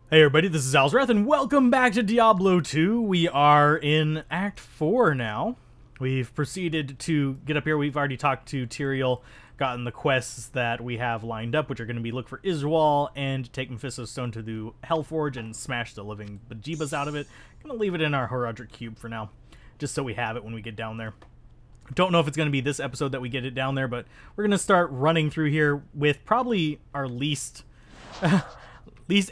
Hey everybody, this is Alzorath, and welcome back to Diablo 2. We are in Act 4 now. We've proceeded to get up here. We've already talked to Tyrael, gotten the quests that we have lined up, which are going to be look for Iswal and take Mephisto's Stone to the Hellforge and smash the living bejeebas out of it. Going to leave it in our Horadric Cube for now, just so we have it when we get down there. Don't know if it's going to be this episode that we get it down there, but we're going to start running through here with probably our least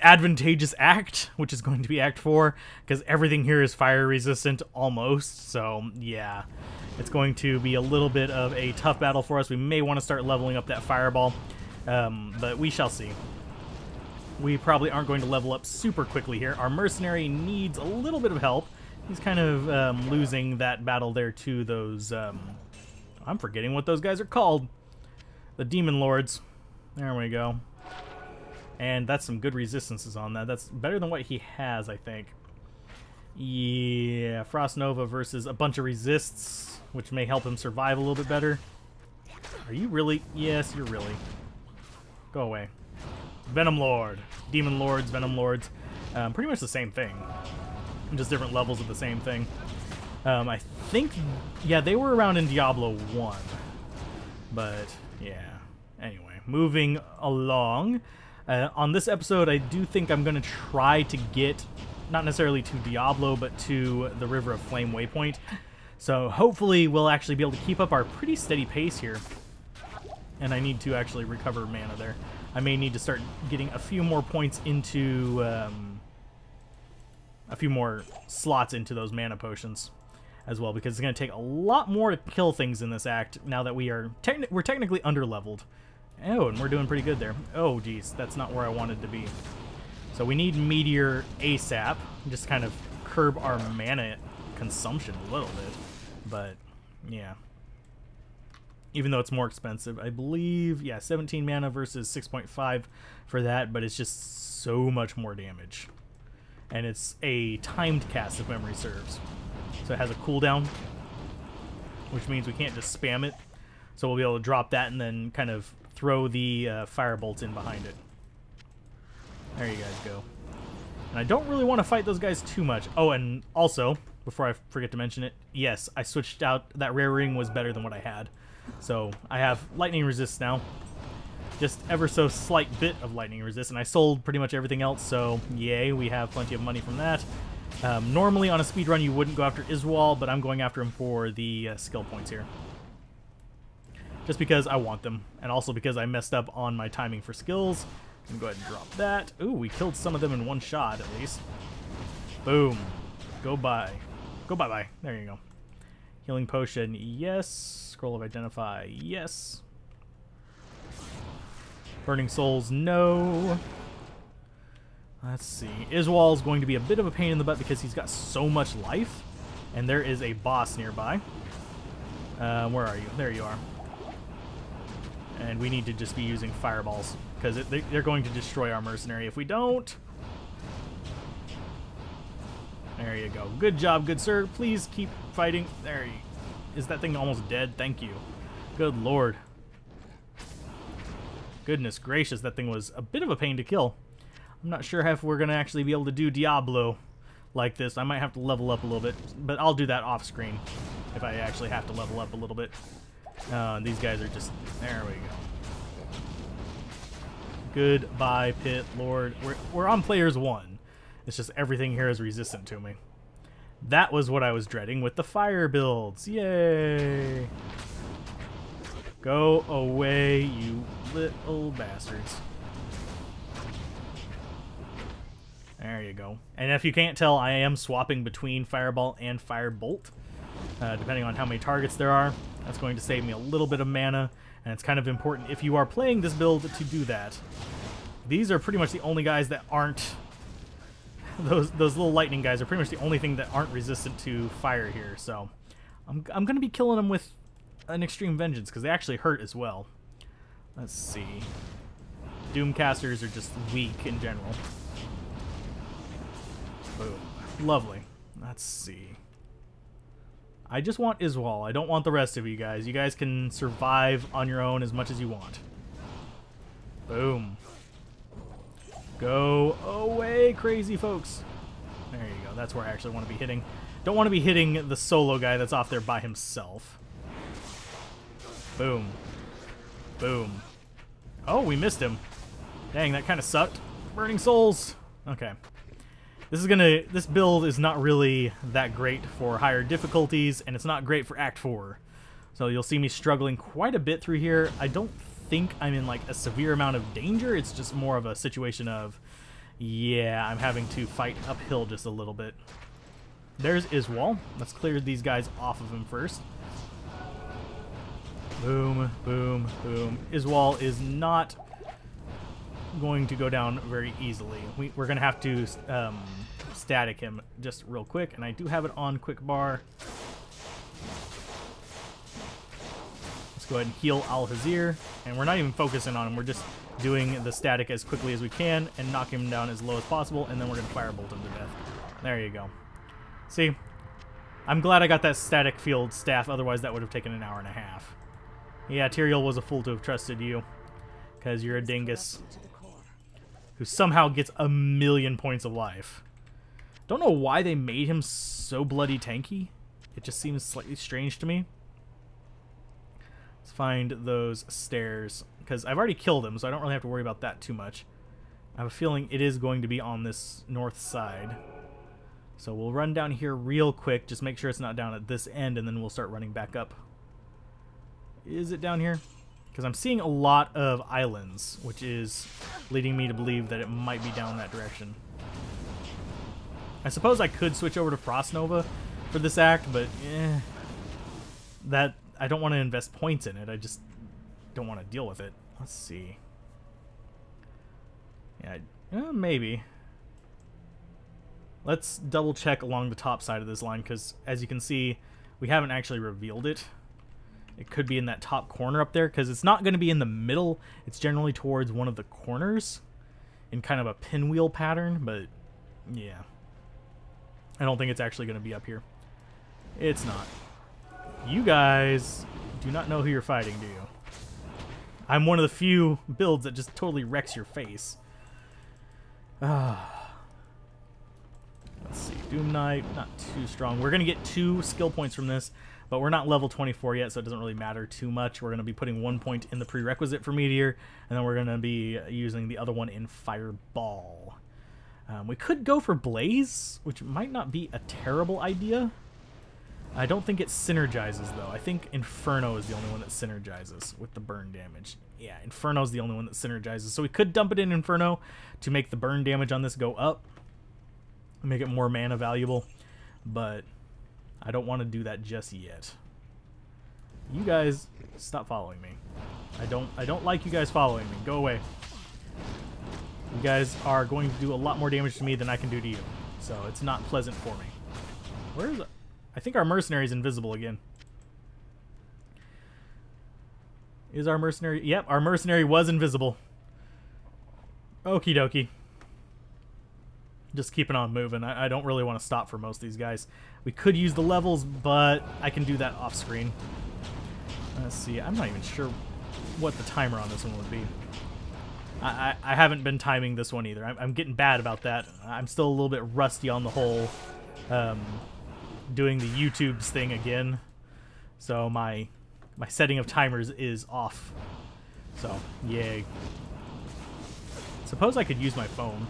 advantageous act, which is going to be Act 4, because everything here is fire resistant almost. So yeah, it's going to be a little bit of a tough battle for us. We may want to start leveling up that fireball, but we shall see. We probably aren't going to level up super quickly here. Our mercenary needs a little bit of help. He's kind of losing that battle there to those, I'm forgetting what those guys are called. The Demon Lords. There we go. And that's some good resistances on that. That's better than what he has, I think. Yeah, Frost Nova versus a bunch of resists, which may help him survive a little bit better. Are you really? Yes, you're really. Go away. Venom Lord. Demon Lords, Venom Lords. Pretty much the same thing. Just different levels of the same thing. I think, yeah, they were around in Diablo 1. But, yeah. Anyway, moving along. On this episode, I do think I'm going to try to get, not necessarily to Diablo, but to the River of Flame waypoint. So hopefully we'll actually be able to keep up our pretty steady pace here. And I need to actually recover mana there. I may need to start getting a few more points into, a few more slots into those mana potions as well, because it's going to take a lot more to kill things in this act now that we're technically under-leveled. Oh, and we're doing pretty good there. Oh, geez, that's not where I wanted to be. So we need Meteor ASAP, just kind of curb our mana consumption a little bit. But, yeah. Even though it's more expensive, I believe, yeah, 17 mana versus 6.5 for that, but it's just so much more damage. And it's a timed cast if memory serves. So it has a cooldown, which means we can't just spam it. So we'll be able to drop that and then kind of throw the firebolt in behind it. There you guys go. And I don't really want to fight those guys too much. Oh, and also, before I forget to mention it, yes, I switched out. That rare ring was better than what I had. So I have lightning resist now. Just ever so slight bit of lightning resist, and I sold pretty much everything else, so yay, we have plenty of money from that. Normally on a speedrun you wouldn't go after Iswal, but I'm going after him for the skill points here. Just because I want them, and also because I messed up on my timing for skills. I'm gonna go ahead and drop that. Ooh, we killed some of them in one shot, at least. Boom. Go bye. Go bye-bye. There you go. Healing potion, yes. Scroll of Identify, yes. Burning Souls, no. Let's see. Iswal's going to be a bit of a pain in the butt because he's got so much life, and there is a boss nearby. Where are you? There you are. And we need to just be using fireballs, because they're going to destroy our mercenary if we don't. There you go. Good job, good sir. Please keep fighting. There you... Is that thing almost dead? Thank you. Good lord. Goodness gracious, that thing was a bit of a pain to kill. I'm not sure if we're going to actually be able to do Diablo like this. I might have to level up a little bit, but I'll do that off screen if I actually have to level up a little bit. These guys are just... There we go. Goodbye, Pit Lord. We're on players 1. It's just everything here is resistant to me. That was what I was dreading with the fire builds. Yay! Go away, you little bastards. There you go. And if you can't tell, I am swapping between Fireball and Firebolt, depending on how many targets there are. That's going to save me a little bit of mana, and it's kind of important if you are playing this build to do that. These are pretty much the only guys that aren't... Those little lightning guys are pretty much the only thing that aren't resistant to fire here, so... I'm going to be killing them with an Extreme Vengeance, because they actually hurt as well. Let's see. Doomcasters are just weak in general. Boom. Lovely. Let's see. I just want Iswal. I don't want the rest of you guys. You guys can survive on your own as much as you want. Boom. Go away. crazy folks. There you go. That's where I actually want to be hitting. Don't want to be hitting the solo guy that's off there by himself. Boom. Boom. Oh, we missed him. Dang, that kind of sucked. Burning souls. Okay. This build is not really that great for higher difficulties, and it's not great for Act 4. So you'll see me struggling quite a bit through here. I don't think I'm in like a severe amount of danger. It's just more of a situation of, yeah, I'm having to fight uphill just a little bit. There's Iswal. Let's clear these guys off of him first. Boom, boom, boom. Iswal is not going to go down very easily. We're going to have to static him just real quick, and I do have it on quick bar. Let's go ahead and heal Al-Hazir, and we're not even focusing on him. We're just doing the static as quickly as we can and knock him down as low as possible, and then we're going to firebolt him to death. There you go. See? I'm glad I got that static field staff, otherwise that would have taken an hour and a half. Yeah, Tyrael was a fool to have trusted you, because you're a dingus who somehow gets 1,000,000 points of life. Don't know why they made him so bloody tanky. It just seems slightly strange to me. Let's find those stairs, because I've already killed him, so I don't really have to worry about that too much. I have a feeling it is going to be on this north side. So we'll run down here real quick, just make sure it's not down at this end, and then we'll start running back up. Is it down here? Because I'm seeing a lot of islands, which is leading me to believe that it might be down that direction. I suppose I could switch over to Frost Nova for this act, but that I don't want to invest points in it. I just don't want to deal with it. Let's see. Yeah, maybe. Let's double check along the top side of this line, because as you can see, we haven't actually revealed it. It could be in that top corner up there, because it's not going to be in the middle. It's generally towards one of the corners in kind of a pinwheel pattern, but yeah. I don't think it's actually going to be up here. It's not. You guys do not know who you're fighting, do you? I'm one of the few builds that just totally wrecks your face. Let's see. Doom Knight, not too strong. We're going to get 2 skill points from this, but we're not level 24 yet, so it doesn't really matter too much. We're going to be putting 1 point in the prerequisite for Meteor, and then we're going to be using the other one in Fireball. We could go for Blaze, which might not be a terrible idea. I don't think it synergizes, though. I think Inferno is the only one that synergizes with the burn damage. Yeah, Inferno's the only one that synergizes. So we could dump it in Inferno to make the burn damage on this go up, make it more mana valuable, but I don't want to do that just yet. You guys, stop following me. I don't like you guys following me. Go away. You guys are going to do a lot more damage to me than I can do to you, so it's not pleasant for me. Where is it? I think our mercenary's invisible again. Is our mercenary? Yep, our mercenary was invisible. Okie dokie. Just keeping on moving. I don't really want to stop for most of these guys. We could use the levels, but I can do that off screen. Let's see. I'm not even sure what the timer on this one would be. I haven't been timing this one either. I'm getting bad about that. I'm still a little bit rusty on the whole doing the YouTube's thing again. So my setting of timers is off. So, yay. Suppose I could use my phone.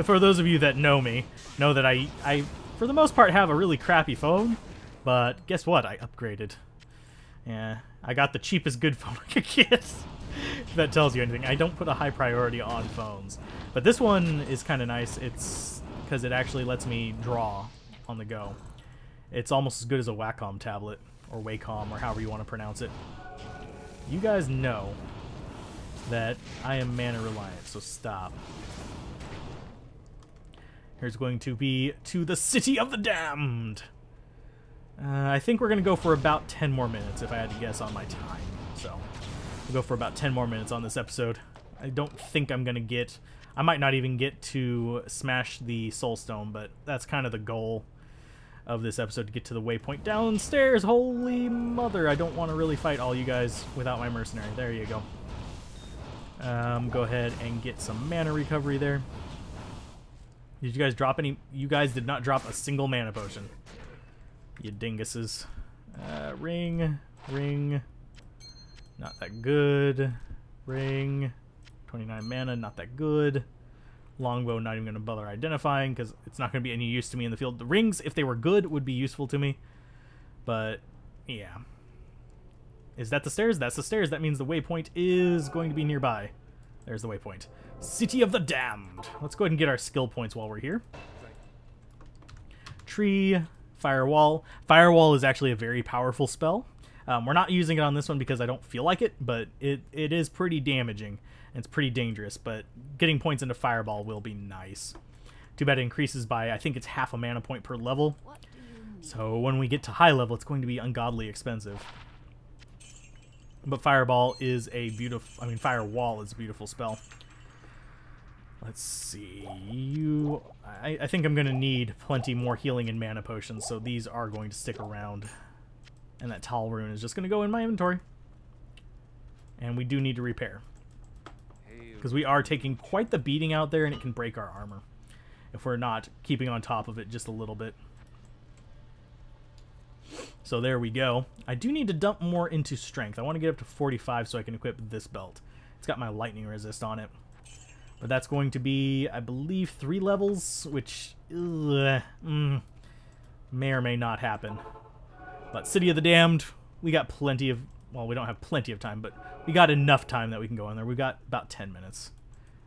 For those of you that know me, know that I, for the most part, have a really crappy phone. But guess what? I upgraded. Yeah, I got the cheapest good phone I could get. If that tells you anything. I don't put a high priority on phones. But this one is kind of nice. It's because it actually lets me draw on the go. It's almost as good as a Wacom tablet, or Wacom, or however you want to pronounce it. You guys know that I am mana reliant, so stop. Here's going to be to the City of the Damned. I think we're going to go for about 10 more minutes if I had to guess on my time. So we'll go for about 10 more minutes on this episode. I don't think I'm going to get... I might not even get to smash the Soulstone, but that's kind of the goal of this episode, to get to the waypoint downstairs. Holy mother, I don't want to really fight all you guys without my mercenary. There you go. Go ahead and get some mana recovery there. Did you guys drop any? You guys did not drop a single mana potion. You dinguses. Ring. Not that good. Ring. 29 mana, not that good. Longbow, not even going to bother identifying because it's not going to be any use to me in the field. The rings, if they were good, would be useful to me. But, yeah. Is that the stairs? That's the stairs. That means the waypoint is going to be nearby. There's the waypoint. City of the Damned. Let's go ahead and get our skill points while we're here. Tree, Firewall. Firewall is actually a very powerful spell. We're not using it on this one because I don't feel like it, but it is pretty damaging. And it's pretty dangerous, but getting points into Fireball will be nice. Too bad it increases by, I think it's half a mana point per level. So when we get to high level, it's going to be ungodly expensive. But Fireball is a beautiful, Firewall is a beautiful spell. Let's see, I think I'm going to need plenty more healing and mana potions, so these are going to stick around. And that Tall Rune is just going to go in my inventory. And we do need to repair. Because we are taking quite the beating out there, and it can break our armor if we're not keeping on top of it just a little bit. So there we go. I do need to dump more into strength. I want to get up to 45 so I can equip this belt. It's got my lightning resist on it. But that's going to be, I believe, 3 levels, which may or may not happen. But City of the Damned, we got plenty of... Well, we don't have plenty of time, but we got enough time that we can go in there. We got about 10 minutes.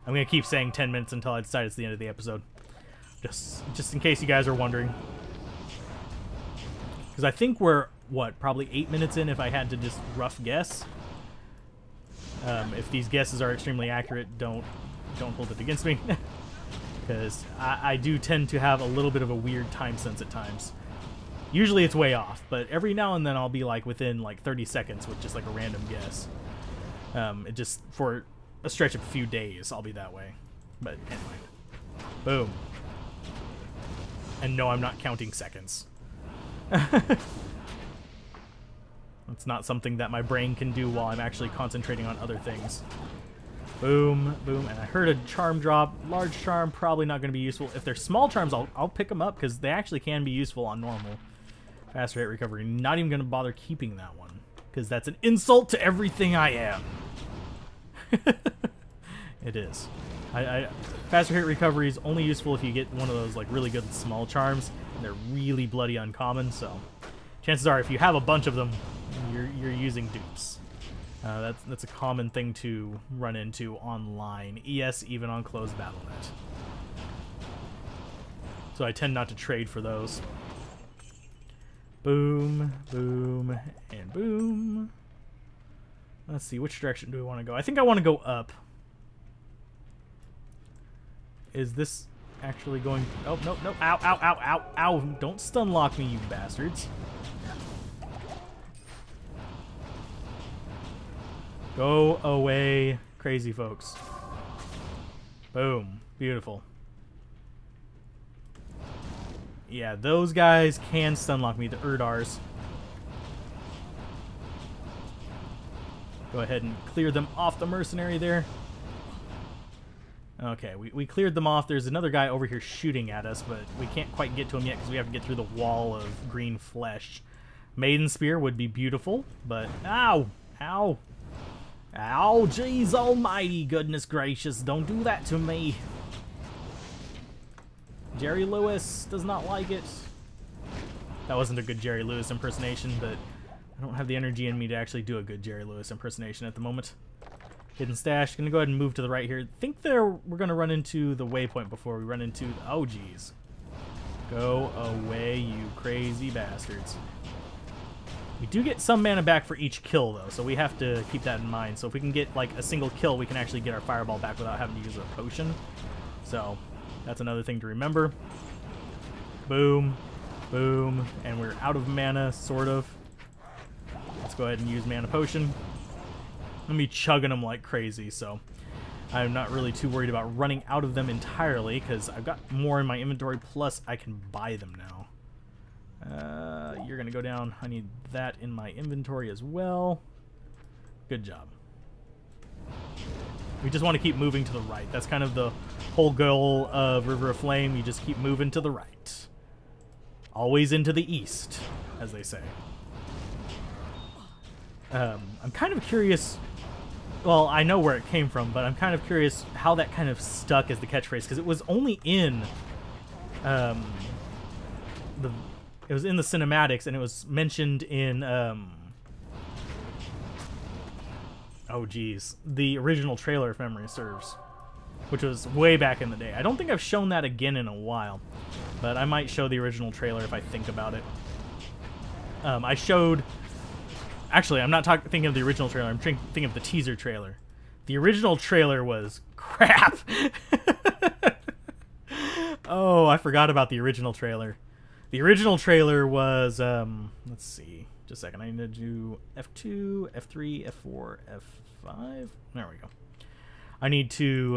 I'm going to keep saying 10 minutes until I decide it's the end of the episode. Just in case you guys are wondering. Because I think we're, what, probably 8 minutes in if I had to just rough guess. If these guesses are extremely accurate, don't hold it against me. Because I do tend to have a little bit of a weird time sense at times. Usually it's way off, but every now and then I'll be like within like 30 seconds with just like a random guess. It just, for a stretch of a few days, I'll be that way. But anyway. Boom. And no, I'm not counting seconds. That's not something that my brain can do while I'm actually concentrating on other things. Boom, boom, and I heard a charm drop. Large charm, probably not going to be useful. If they're small charms, I'll pick them up because they actually can be useful on normal. Faster hit recovery, not even going to bother keeping that one because that's an insult to everything I am. It is. Faster hit recovery is only useful if you get one of those like really good small charms, and they're really bloody uncommon, so chances are if you have a bunch of them, you're using dupes. That's a common thing to run into online. Yes, even on closed Battlenet. So I tend not to trade for those. Boom, boom, and boom. Let's see, which direction do we want to go? I think I want to go up. Is this actually going... Oh, no, no. Ow, ow, ow, ow, ow. Don't stun lock me, you bastards. Go away, crazy folks. Boom. Beautiful. Yeah, those guys can stun lock me, the Urdars. Go ahead and clear them off the mercenary there. Okay, we cleared them off. There's another guy over here shooting at us, but we can't quite get to him yet because we have to get through the wall of green flesh. Maiden Spear would be beautiful, but... Ow! Ow! Ow, jeez almighty, goodness gracious, don't do that to me. Jerry Lewis does not like it. That wasn't a good Jerry Lewis impersonation, but I don't have the energy in me to actually do a good Jerry Lewis impersonation at the moment. Hidden stash, gonna go ahead and move to the right here. Think we're gonna run into the waypoint before we run into, oh jeez. Go away, you crazy bastards. We do get some mana back for each kill, though, so we have to keep that in mind. So if we can get, like, a single kill, we can actually get our fireball back without having to use a potion. So that's another thing to remember. Boom, boom, and we're out of mana, sort of. Let's go ahead and use mana potion. I'm going to be chugging them like crazy, so I'm not really too worried about running out of them entirely, because I've got more in my inventory, plus I can buy them now. You're going to go down. I need that in my inventory as well. Good job. We just want to keep moving to the right. That's kind of the whole goal of River of Flame. You just keep moving to the right. Always into the east, as they say. I'm kind of curious. Well, I know where it came from, but I'm kind of curious how that kind of stuck as the catchphrase, because it was only in it was in the cinematics, and it was mentioned in oh geez, the original trailer, if memory serves, which was way back in the day. I don't think I've shown that again in a while, but I might show the original trailer if I think about it. I showed... Actually, I'm not thinking of the original trailer. I'm thinking of the teaser trailer. The original trailer was crap. Oh, I forgot about the original trailer. The original trailer was, let's see. Just a second. I need to do F2, F3, F4, F5. There we go. I need to,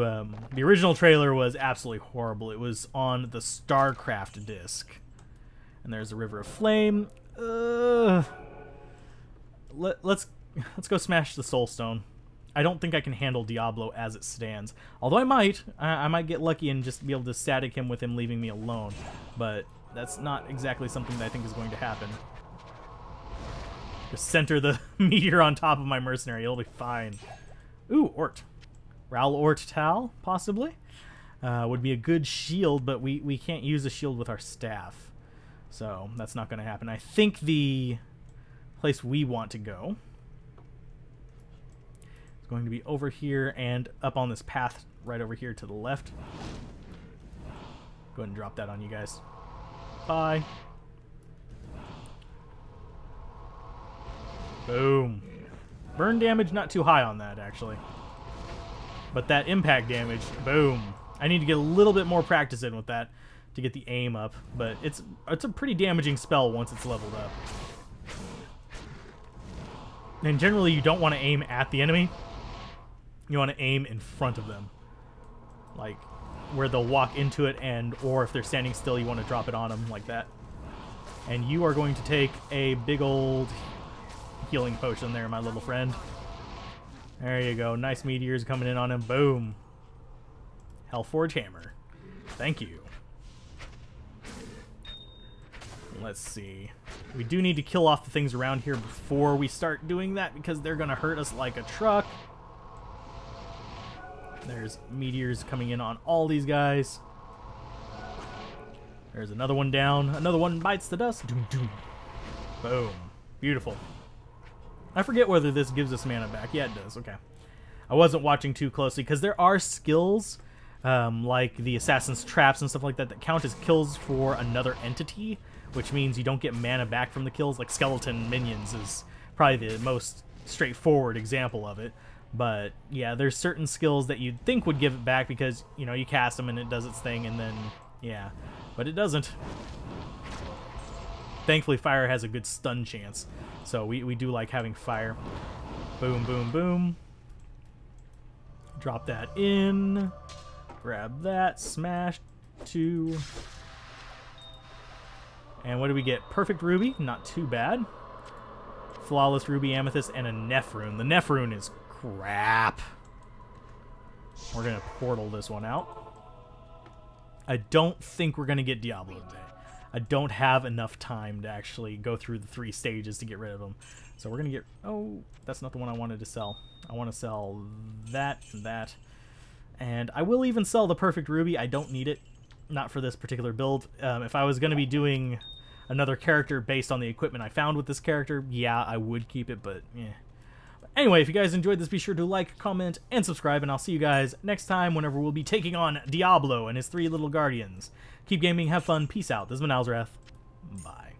the original trailer was absolutely horrible. It was on the StarCraft disc. And there's the River of Flame. Let's go smash the Soul Stone. I don't think I can handle Diablo as it stands. Although I might get lucky and just be able to static him with him leaving me alone. But that's not exactly something that I think is going to happen. Just center the meteor on top of my mercenary. It'll be fine. Ooh, Ort. Raoul Ort Tal, possibly. Would be a good shield, but we can't use a shield with our staff. So that's not going to happen. I think the place we want to go is going to be over here and up on this path right over here to the left. Go ahead and drop that on you guys. Bye. Boom. Burn damage not too high on that, actually. But that impact damage, boom. I need to get a little bit more practice in with that to get the aim up, but it's a pretty damaging spell once it's leveled up. And generally you don't want to aim at the enemy. You want to aim in front of them. Like where they'll walk into it, or if they're standing still, you want to drop it on them like that. And you are going to take a big old healing potion there, my little friend. There you go. Nice meteors coming in on him. Boom. Hellforge Hammer. Thank you. Let's see. We do need to kill off the things around here before we start doing that, because they're going to hurt us like a truck. There's meteors coming in on all these guys. There's another one down. Another one bites the dust. Doom, doom. Boom. Beautiful. I forget whether this gives us mana back. Yeah, it does. Okay. I wasn't watching too closely, because there are skills like the Assassin's Traps and stuff like that that count as kills for another entity, which means you don't get mana back from the kills. Like skeleton minions is probably the most straightforward example of it. But yeah, there's certain skills that you'd think would give it back because, you know, you cast them and it does its thing, and then, yeah. But it doesn't. Thankfully, fire has a good stun chance. So we do like having fire. Boom, boom, boom. Drop that in. Grab that. Smash. 2. And what do we get? Perfect Ruby. Not too bad. Flawless Ruby, Amethyst, and a Neph Rune. The Neph Rune is crap. We're going to portal this one out. I don't think we're going to get Diablo today. I don't have enough time to actually go through the 3 stages to get rid of them. So we're going to get... Oh, that's not the one I wanted to sell. I want to sell that and that. And I will even sell the Perfect Ruby. I don't need it. Not for this particular build. If I was going to be doing another character based on the equipment I found with this character, yeah, I would keep it, but yeah. Anyway, if you guys enjoyed this, be sure to like, comment, and subscribe, and I'll see you guys next time whenever we'll be taking on Diablo and his 3 little guardians. Keep gaming, have fun, peace out. This has been Alzorath. Bye.